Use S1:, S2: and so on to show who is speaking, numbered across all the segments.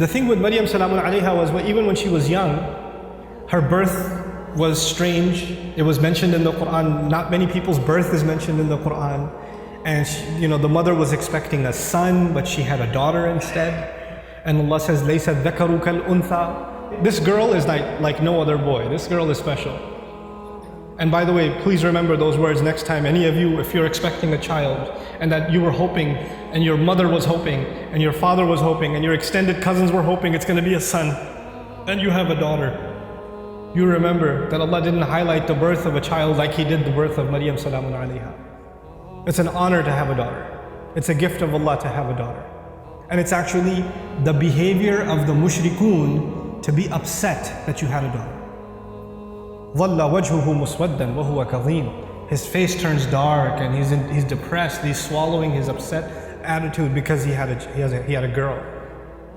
S1: The thing with Maryam salamun alayha was even when she was young, her birth was strange. It was mentioned in the Quran. Not many people's birth is mentioned in the Quran. And she, the mother was expecting a son, but she had a daughter instead. And Allah says, لَيْسَ الذَّكَرُ كَالْأُنْثَى. This girl is like no other boy. This girl is special. And by the way, please remember those words next time. Any of you, if you're expecting a child and that you were hoping, and your mother was hoping, and your father was hoping, and your extended cousins were hoping it's going to be a son, and you have a daughter, you remember that Allah didn't highlight the birth of a child like He did the birth of Maryam salamun alayha. It's an honor to have a daughter. It's a gift of Allah to have a daughter. And it's actually the behavior of the mushrikun to be upset that you had a daughter. ظَلَّ وَجْهُهُ مُسْوَدًّا وَهُوَ كَظِيمٌ. His face turns dark and he's depressed. He's swallowing his upset attitude because he had a girl.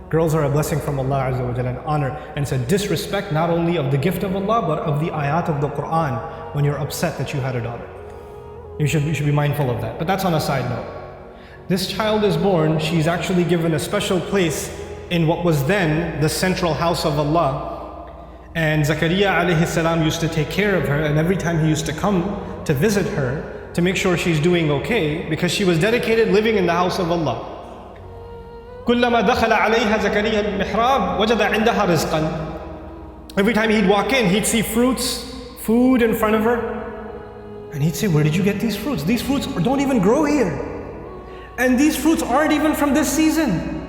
S1: Girls are a blessing from Allah Azza wa Jalla, an honor. And it's a disrespect not only of the gift of Allah, but of the ayat of the Quran when you're upset that you had a daughter. You should be mindful of that. But that's on a side note. This child is born, she's actually given a special place in what was then the central house of Allah. And Zakaria alayhi salam used to take care of her, and every time he used to come to visit her to make sure she's doing okay, because she was dedicated living in the house of Allah. كُلَّمَا دَخَلَ عَلَيْهَا زَكَرِيَّا الْمِحْرَابِ وَجَدَ عِنْدَهَا رِزْقًا. Every time he'd walk in, he'd see fruits, food in front of her, and he'd say, where did you get these fruits? These fruits don't even grow here. And these fruits aren't even from this season.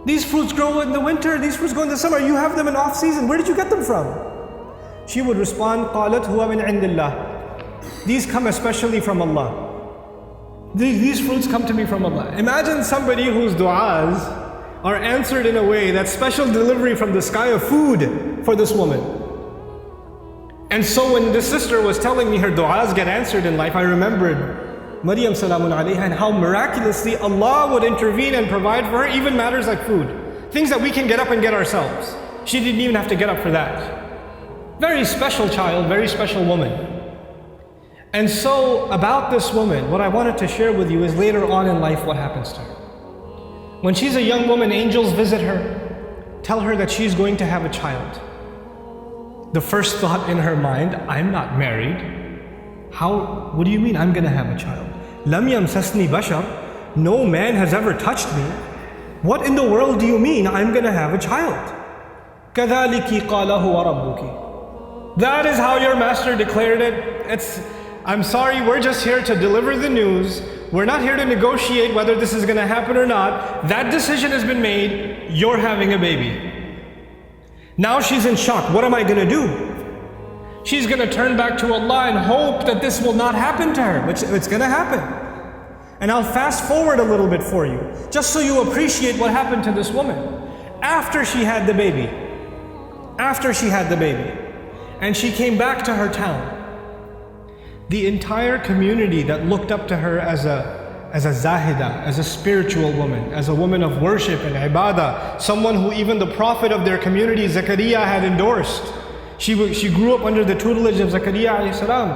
S1: These fruits grow in the winter, these fruits grow in the summer. You have them in off season. Where did you get them from? She would respond, قَالَتْ هُوَ مِنْ عِنْدِ اللَّهِ. These come especially from Allah. These fruits come to me from Allah. Imagine somebody whose du'as are answered in a way that's special delivery from the sky of food for this woman. And so when this sister was telling me her du'as get answered in life, I remembered Maryam salamun alayha and how miraculously Allah would intervene and provide for her even matters like food. Things that we can get up and get ourselves. She didn't even have to get up for that. Very special child, very special woman. And so about this woman, what I wanted to share with you is later on in life what happens to her. When she's a young woman, angels visit her, tell her that she's going to have a child. The first thought in her mind, I'm not married. What do you mean I'm going to have a child? Lam yamsasni bashar. No man has ever touched me. What in the world do you mean I'm going to have a child? كَذَلِكِ قَالَ هُوَ رَبُّكِ. That is how your master declared it. I'm sorry, we're just here to deliver the news. We're not here to negotiate whether this is going to happen or not. That decision has been made. You're having a baby. Now she's in shock. What am I going to do? She's going to turn back to Allah and hope that this will not happen to her, but it's going to happen. And I'll fast forward a little bit for you, just so you appreciate what happened to this woman. After she had the baby, and she came back to her town, the entire community that looked up to her as a zahida, as a spiritual woman, as a woman of worship and ibadah, someone who even the prophet of their community, Zakaria, had endorsed. She grew up under the tutelage of Zakaria alayhi salam.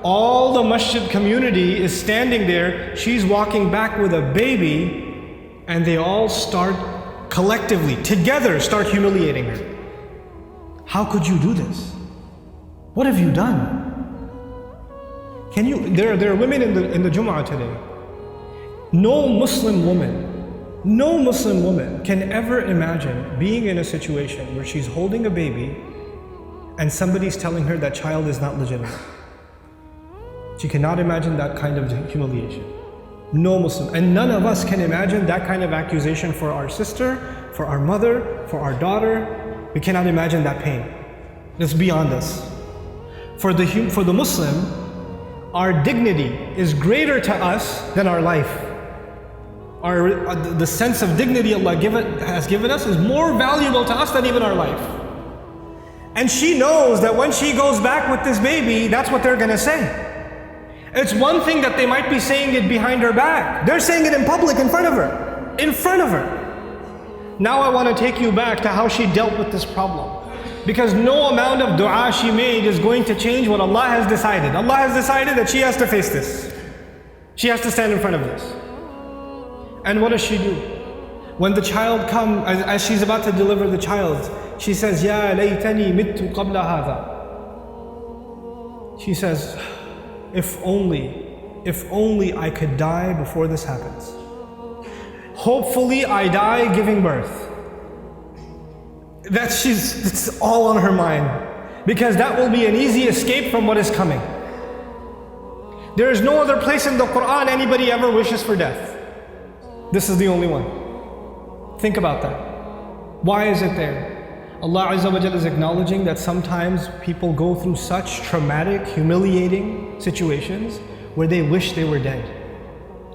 S1: All the masjid community is standing there. She's walking back with a baby, and they all start collectively, together, start humiliating her. How could you do this? What have you done? There are women in the Jum'ah today. No Muslim woman can ever imagine being in a situation where she's holding a baby and somebody's telling her that child is not legitimate. She cannot imagine that kind of humiliation. No Muslim. And none of us can imagine that kind of accusation for our sister, for our mother, for our daughter. We cannot imagine that pain. It's beyond us. For the Muslim, our dignity is greater to us than our life. The sense of dignity Allah has given us is more valuable to us than even our life. And she knows that when she goes back with this baby, that's what they're going to say. It's one thing that they might be saying it behind her back. They're saying it in public, in front of her. In front of her. Now I want to take you back to how she dealt with this problem. Because no amount of dua she made is going to change what Allah has decided. Allah has decided that she has to face this. She has to stand in front of this. And what does she do? When the child comes, as she's about to deliver the child, she says, Ya laytani mittu qabla hadha. She says, if only I could die before this happens. Hopefully I die giving birth. It's all on her mind, because that will be an easy escape from what is coming. There is no other place in the Quran anybody ever wishes for death. This is the only one. Think about that. Why is it there? Allah Azza wa Jalla is acknowledging that sometimes people go through such traumatic, humiliating situations where they wish they were dead.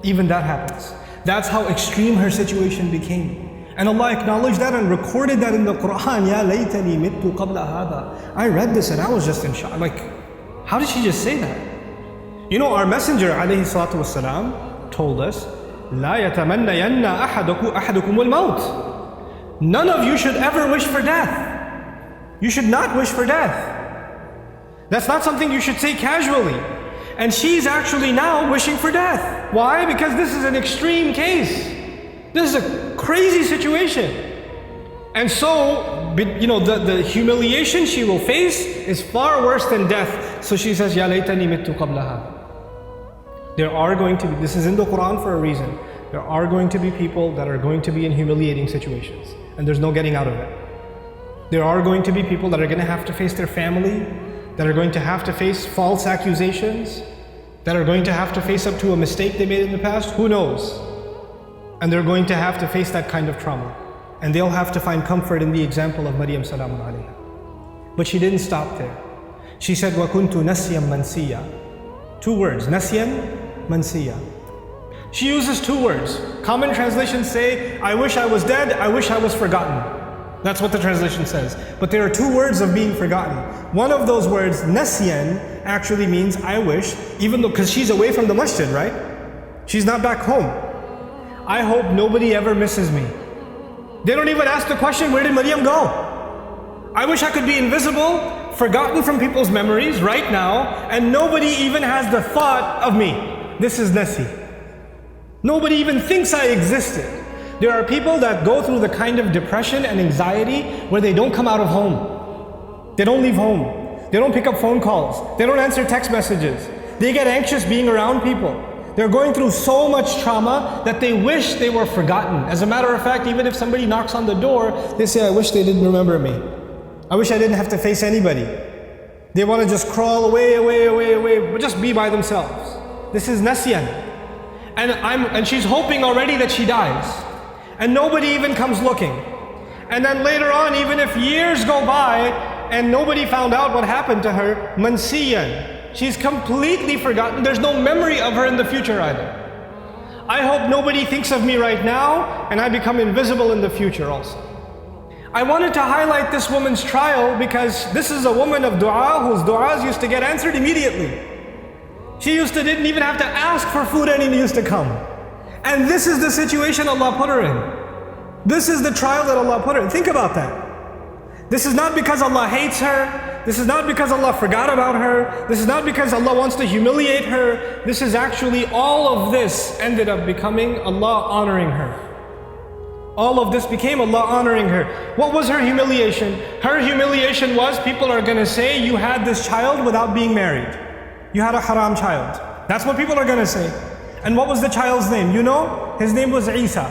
S1: Even that happens. That's how extreme her situation became. And Allah acknowledged that and recorded that in the Quran. Ya laytani mittu qabla hadha. I read this and I was just in shock. Like, how did she just say that? You know, our Messenger alayhi salatu wasalam told us, La yatamannayanna ahadukum al-maut. None of you should ever wish for death. You should not wish for death. That's not something you should say casually. And she's actually now wishing for death. Why? Because this is an extreme case. This is a crazy situation. And so, you know, the humiliation she will face is far worse than death. So she says, Ya laytani mittu qabla hadha. There are going to be, this is in the Quran for a reason, there are going to be people that are going to be in humiliating situations. And there's no getting out of it. There are going to be people that are going to have to face their family, that are going to have to face false accusations, that are going to have to face up to a mistake they made in the past. Who knows? And they're going to have to face that kind of trauma. And they'll have to find comfort in the example of Maryam salamun alayha. But she didn't stop there. She said, وَكُنْتُ نَسْيًا مَنْسِيًّا. 2 words, نَسْيًا مَنْسِيًّا. She uses 2 words. Common translations say, I wish I was dead, I wish I was forgotten. That's what the translation says. But there are 2 words of being forgotten. One of those words, nasyan, actually means I wish, even though, because she's away from the masjid, right? She's not back home. I hope nobody ever misses me. They don't even ask the question, where did Maryam go? I wish I could be invisible, forgotten from people's memories right now, and nobody even has the thought of me. This is nasi. Nobody even thinks I existed. There are people that go through the kind of depression and anxiety where they don't come out of home. They don't leave home. They don't pick up phone calls. They don't answer text messages. They get anxious being around people. They're going through so much trauma that they wish they were forgotten. As a matter of fact, even if somebody knocks on the door, they say, I wish they didn't remember me. I wish I didn't have to face anybody. They want to just crawl away, but just be by themselves. This is nasyan. And she's hoping already that she dies. And nobody even comes looking. And then later on, even if years go by and nobody found out what happened to her, mansiyan. She's completely forgotten. There's no memory of her in the future either. I hope nobody thinks of me right now and I become invisible in the future also. I wanted to highlight this woman's trial because this is a woman of dua whose duas used to get answered immediately. She didn't even have to ask for food and it used to come. And this is the situation Allah put her in. This is the trial that Allah put her in. Think about that. This is not because Allah hates her. This is not because Allah forgot about her. This is not because Allah wants to humiliate her. This is actually, all of this ended up becoming Allah honoring her. All of this became Allah honoring her. What was her humiliation? Her humiliation was, people are going to say, you had this child without being married. You had a haram child. That's what people are going to say. And what was the child's name? You know? His name was Isa.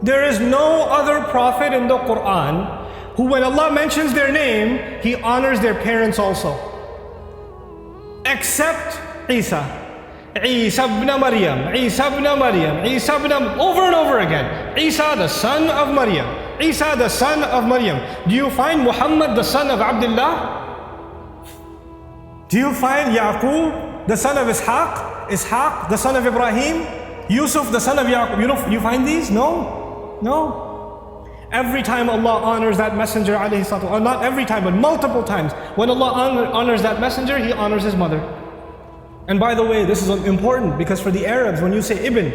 S1: There is no other prophet in the Quran who, when Allah mentions their name, He honors their parents also. Except Isa. Isa ibn Maryam, Isa ibn Maryam, Isa ibn, over and over again. Isa the son of Maryam, Isa the son of Maryam. Do you find Muhammad the son of Abdullah? Do you find Yaqub the son of Ishaq? Ishaq the son of Ibrahim? Yusuf the son of Yaqub? You find these? No. No. Every time Allah honors that messenger, alayhi salatu, or not every time, but multiple times, when Allah honors that messenger, He honors his mother. And by the way, this is important because for the Arabs, when you say Ibn,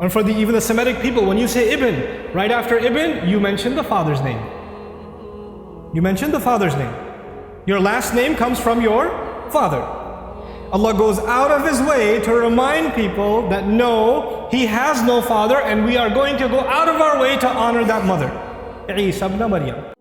S1: and for even the Semitic people, when you say Ibn, right after Ibn, you mention the father's name. You mention the father's name. Your last name comes from your father. Allah goes out of His way to remind people that no, he has no father, and we are going to go out of our way to honor that mother. Isa ibn Maryam.